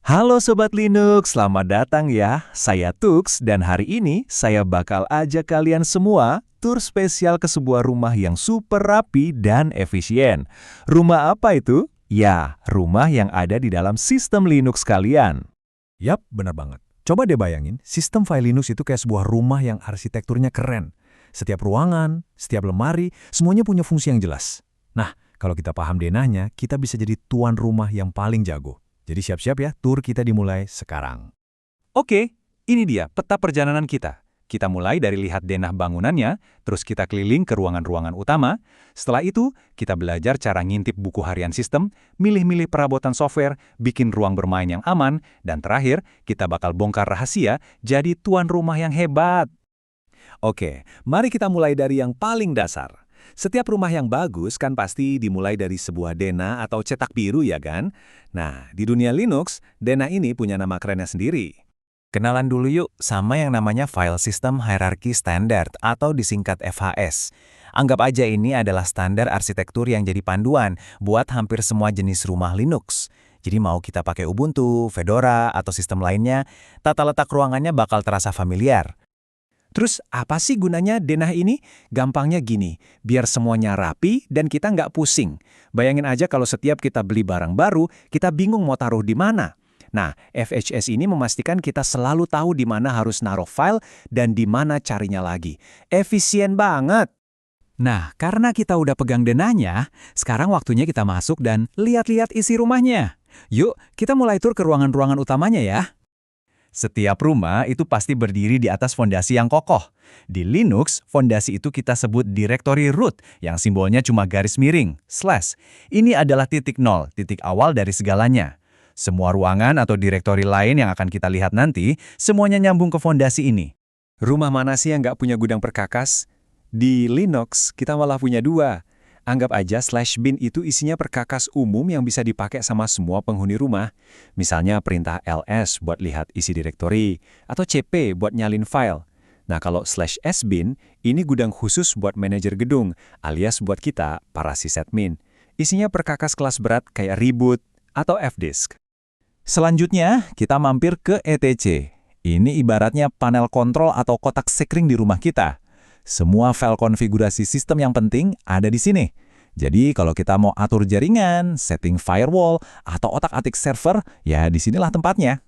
Halo Sobat Linux, selamat datang ya. Saya Tux dan hari ini saya bakal ajak kalian semua tur spesial ke sebuah rumah yang super rapi dan efisien. Rumah apa itu? Ya, rumah yang ada di dalam sistem Linux kalian. Yap, benar banget. Coba deh bayangin, sistem file Linux itu kayak sebuah rumah yang arsitekturnya keren. Setiap ruangan, setiap lemari, semuanya punya fungsi yang jelas. Nah, kalau kita paham denahnya, kita bisa jadi tuan rumah yang paling jago. Jadi siap-siap ya, tur kita dimulai sekarang. Oke, ini dia peta perjalanan kita. Kita mulai dari lihat denah bangunannya, terus kita keliling ke ruangan-ruangan utama. Setelah itu, kita belajar cara ngintip buku harian sistem, milih-milih perabotan software, bikin ruang bermain yang aman, dan terakhir, kita bakal bongkar rahasia jadi tuan rumah yang hebat. Oke, mari kita mulai dari yang paling dasar. Setiap rumah yang bagus kan pasti dimulai dari sebuah denah atau cetak biru ya kan? Nah, di dunia Linux, denah ini punya nama kerennya sendiri. Kenalan dulu yuk sama yang namanya File System Hierarchy Standard atau disingkat FHS. Anggap aja ini adalah standar arsitektur yang jadi panduan buat hampir semua jenis rumah Linux. Jadi mau kita pakai Ubuntu, Fedora, atau sistem lainnya, tata letak ruangannya bakal terasa familiar. Terus apa sih gunanya denah ini? Gampangnya gini, biar semuanya rapi dan kita nggak pusing. Bayangin aja kalau setiap kita beli barang baru, kita bingung mau taruh di mana. Nah, FHS ini memastikan kita selalu tahu di mana harus naruh file dan di mana carinya lagi. Efisien banget! Nah, karena kita udah pegang denahnya, sekarang waktunya kita masuk dan lihat-lihat isi rumahnya. Yuk, kita mulai tur ke ruangan-ruangan utamanya ya. Setiap rumah itu pasti berdiri di atas fondasi yang kokoh. Di Linux, fondasi itu kita sebut directory root, yang simbolnya cuma garis miring, slash. Ini adalah titik nol, titik awal dari segalanya. Semua ruangan atau directory lain yang akan kita lihat nanti, semuanya nyambung ke fondasi ini. Rumah mana sih yang nggak punya gudang perkakas? Di Linux, kita malah punya dua. Anggap aja /bin itu isinya perkakas umum yang bisa dipakai sama semua penghuni rumah. Misalnya perintah ls buat lihat isi direktori, atau cp buat nyalin file. Nah kalau /sbin, ini gudang khusus buat manajer gedung, alias buat kita, para sysadmin. Isinya perkakas kelas berat kayak reboot atau fdisk. Selanjutnya, kita mampir ke etc. Ini ibaratnya panel kontrol atau kotak sekring di rumah kita. Semua file konfigurasi sistem yang penting ada di sini. Jadi kalau kita mau atur jaringan, setting firewall, atau otak-atik server, ya disinilah tempatnya.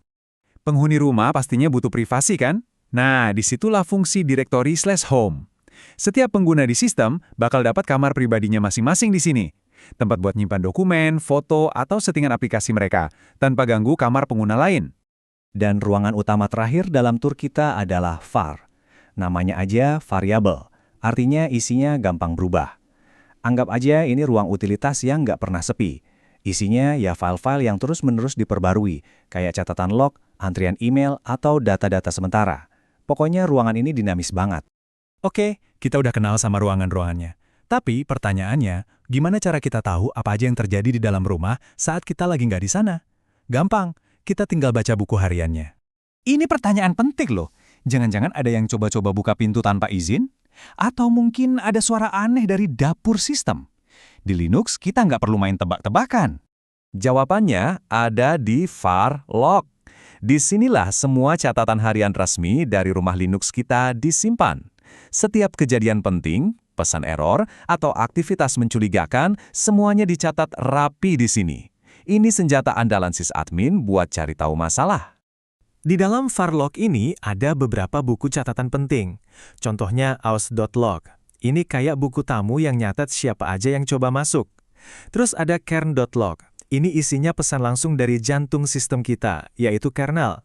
Penghuni rumah pastinya butuh privasi kan? Nah, disitulah fungsi directory/home. Setiap pengguna di sistem bakal dapat kamar pribadinya masing-masing di sini. Tempat buat nyimpan dokumen, foto, atau settingan aplikasi mereka, tanpa ganggu kamar pengguna lain. Dan ruangan utama terakhir dalam tur kita adalah var. Namanya aja variabel, artinya isinya gampang berubah. Anggap aja ini ruang utilitas yang nggak pernah sepi. Isinya ya file-file yang terus-menerus diperbarui, kayak catatan log, antrian email, atau data-data sementara. Pokoknya ruangan ini dinamis banget. Oke, kita udah kenal sama ruangan-ruangannya. Tapi pertanyaannya, gimana cara kita tahu apa aja yang terjadi di dalam rumah saat kita lagi nggak di sana? Gampang, kita tinggal baca buku hariannya. Ini pertanyaan penting loh. Jangan-jangan ada yang coba-coba buka pintu tanpa izin? Atau mungkin ada suara aneh dari dapur sistem? Di Linux, kita nggak perlu main tebak-tebakan. Jawabannya ada di var log. Disinilah semua catatan harian resmi dari rumah Linux kita disimpan. Setiap kejadian penting, pesan error, atau aktivitas mencurigakan, semuanya dicatat rapi di sini. Ini senjata andalan sysadmin buat cari tahu masalah. Di dalam var log ini ada beberapa buku catatan penting. Contohnya aus.log. Ini kayak buku tamu yang nyatet siapa aja yang coba masuk. Terus ada kern.log. Ini isinya pesan langsung dari jantung sistem kita, yaitu kernel.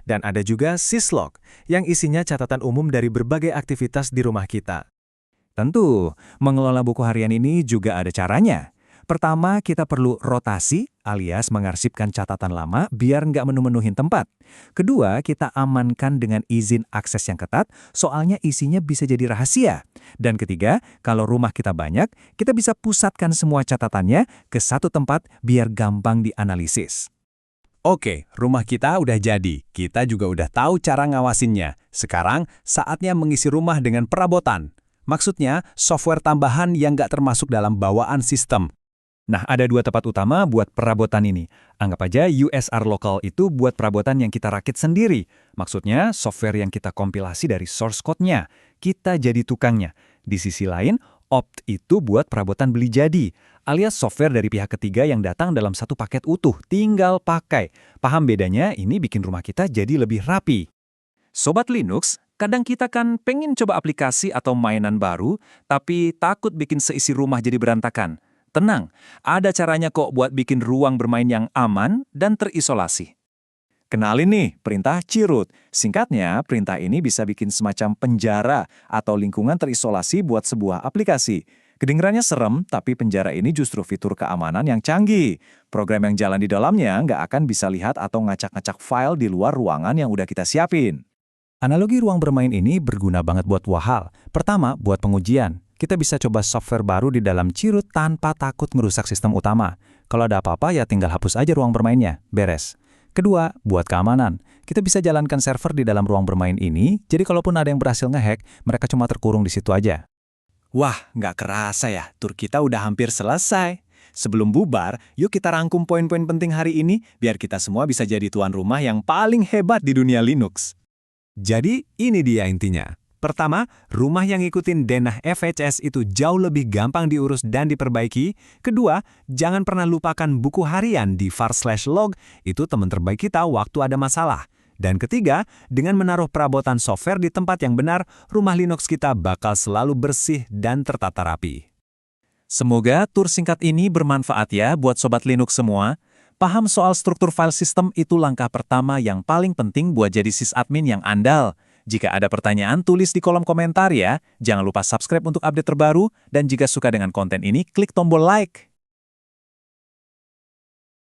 Dan ada juga syslog, yang isinya catatan umum dari berbagai aktivitas di rumah kita. Tentu, mengelola buku harian ini juga ada caranya. Pertama, kita perlu rotasi, alias mengarsipkan catatan lama biar nggak menu-menuhin tempat. Kedua, kita amankan dengan izin akses yang ketat, soalnya isinya bisa jadi rahasia. Dan ketiga, kalau rumah kita banyak, kita bisa pusatkan semua catatannya ke satu tempat biar gampang dianalisis. Oke, rumah kita udah jadi. Kita juga udah tahu cara ngawasinnya. Sekarang, saatnya mengisi rumah dengan perabotan. Maksudnya, software tambahan yang nggak termasuk dalam bawaan sistem. Nah, ada dua tempat utama buat perabotan ini. Anggap aja USR lokal itu buat perabotan yang kita rakit sendiri. Maksudnya, software yang kita kompilasi dari source code-nya. Kita jadi tukangnya. Di sisi lain, opt itu buat perabotan beli jadi, alias software dari pihak ketiga yang datang dalam satu paket utuh, tinggal pakai. Paham bedanya? Ini bikin rumah kita jadi lebih rapi. Sobat Linux, kadang kita kan pengen coba aplikasi atau mainan baru, tapi takut bikin seisi rumah jadi berantakan. Tenang, ada caranya kok buat bikin ruang bermain yang aman dan terisolasi. Kenalin nih, perintah Chirut. Singkatnya, perintah ini bisa bikin semacam penjara atau lingkungan terisolasi buat sebuah aplikasi. Kedengarannya serem, tapi penjara ini justru fitur keamanan yang canggih. Program yang jalan di dalamnya nggak akan bisa lihat atau ngacak-ngacak file di luar ruangan yang udah kita siapin. Analogi ruang bermain ini berguna banget buat dua hal. Pertama, buat pengujian. Kita bisa coba software baru di dalam Chirut tanpa takut merusak sistem utama. Kalau ada apa-apa ya tinggal hapus aja ruang bermainnya, beres. Kedua, buat keamanan. Kita bisa jalankan server di dalam ruang bermain ini, jadi kalaupun ada yang berhasil ngehack, mereka cuma terkurung di situ aja. Wah, nggak kerasa ya, tur kita udah hampir selesai. Sebelum bubar, yuk kita rangkum poin-poin penting hari ini, biar kita semua bisa jadi tuan rumah yang paling hebat di dunia Linux. Jadi, ini dia intinya. Pertama, rumah yang ngikutin denah FHS itu jauh lebih gampang diurus dan diperbaiki. Kedua, jangan pernah lupakan buku harian di var/log, itu teman terbaik kita waktu ada masalah. Dan ketiga, dengan menaruh perabotan software di tempat yang benar, rumah Linux kita bakal selalu bersih dan tertata rapi. Semoga tur singkat ini bermanfaat ya buat Sobat Linux semua. Paham soal struktur file system itu langkah pertama yang paling penting buat jadi sysadmin yang andal. Jika ada pertanyaan, tulis di kolom komentar ya. Jangan lupa subscribe untuk update terbaru, dan jika suka dengan konten ini, klik tombol like.